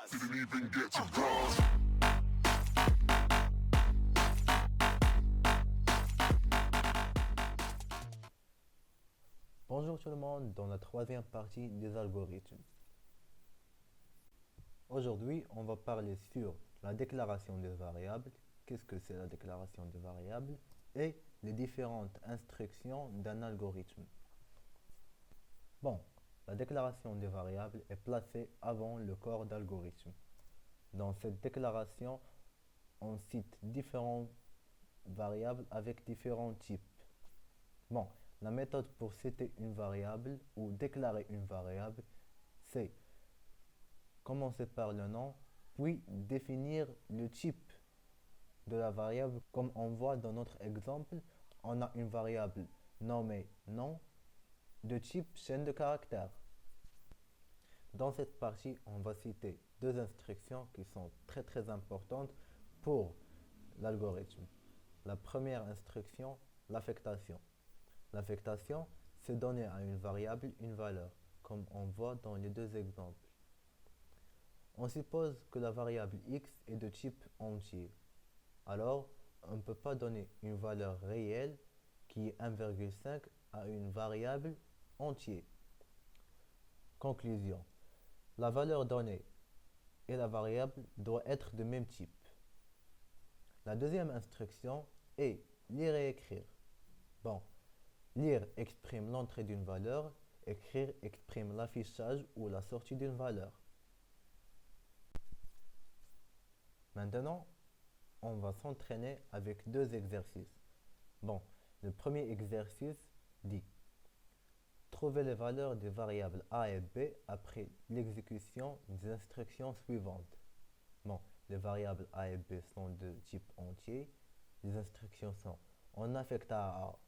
Didn't even get to cross. Bonjour tout le monde dans la troisième partie des algorithmes. Aujourd'hui, on va parler sur la déclaration des variables, qu'est-ce que c'est la déclaration des variables, et les différentes instructions d'un algorithme. Bon, la déclaration des variables est placée avant le corps d'algorithme. Dans cette déclaration, on cite différentes variables avec différents types. Bon, la méthode pour citer une variable ou déclarer une variable, c'est commencer par le nom, puis définir le type de la variable. Comme on voit dans notre exemple, on a une variable nommée nom de type chaîne de caractères. Dans cette partie, on va citer deux instructions qui sont très importantes pour l'algorithme. La première instruction, l'affectation. L'affectation, c'est donner à une variable une valeur, comme on voit dans les deux exemples. On suppose que la variable x est de type entier. Alors, on ne peut pas donner une valeur réelle qui est 1,5 à une variable entière. Conclusion. La valeur donnée et la variable doivent être de même type. La deuxième instruction est lire et écrire. Bon, lire exprime l'entrée d'une valeur, écrire exprime l'affichage ou la sortie d'une valeur. Maintenant, on va s'entraîner avec deux exercices. Bon, le premier exercice dit trouver les valeurs des variables a et b après l'exécution des instructions suivantes. Bon, les variables a et b sont de type entier. Les instructions sont on affecte à a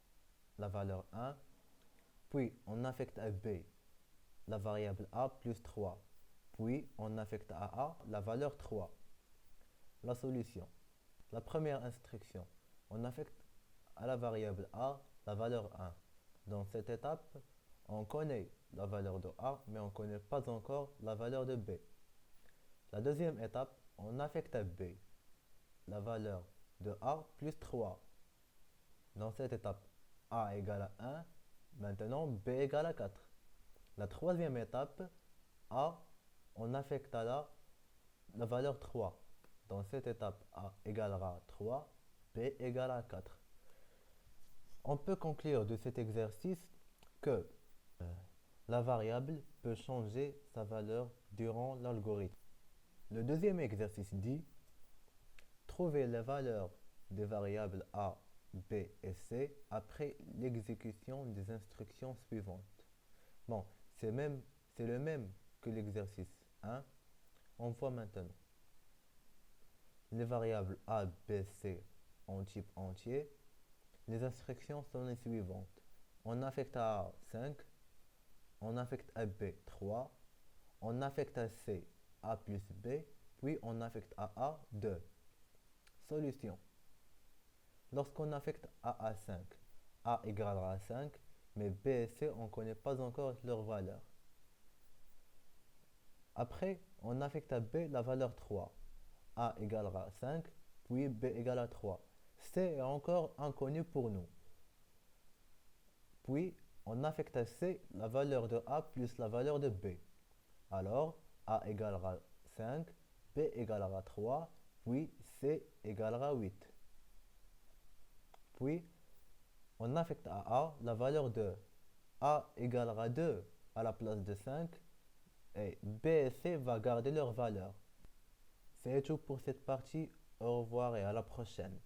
la valeur 1, puis on affecte à b la variable a plus 3, puis on affecte à a la valeur 3. La solution. La première instruction, on affecte à la variable a la valeur 1. Dans cette étape, on connaît la valeur de a, mais on ne connaît pas encore la valeur de b. La deuxième étape, on affecte à b la valeur de a plus 3. Dans cette étape, a égale à 1, maintenant b égale à 4. La troisième étape, a, on affecte à la valeur 3. Dans cette étape, a égalera 3, b égale à 4. On peut conclure de cet exercice que la variable peut changer sa valeur durant l'algorithme. Le deuxième exercice dit trouver les valeurs des variables a, b et c après l'exécution des instructions suivantes. Bon, c'est le même que l'exercice 1. On voit maintenant. Les variables a, b, c en type entier. Les instructions sont les suivantes. On affecte à a 5, on affecte à b 3, on affecte à c a plus b, puis on affecte à a 2. Solution. Lorsqu'on affecte à 5, a égalera 5, mais b et c, on ne connaît pas encore leur valeur. Après, on affecte à b la valeur 3. A égalera 5, puis b égale à 3. C est encore inconnu pour nous. Puis, on affecte à c la valeur de a plus la valeur de b. Alors, a égalera 5, b égalera 3, puis c égalera 8. Puis, on affecte à a la valeur de a égalera 2 à la place de 5, et b et c vont garder leur valeur. C'est tout pour cette partie. Au revoir et à la prochaine.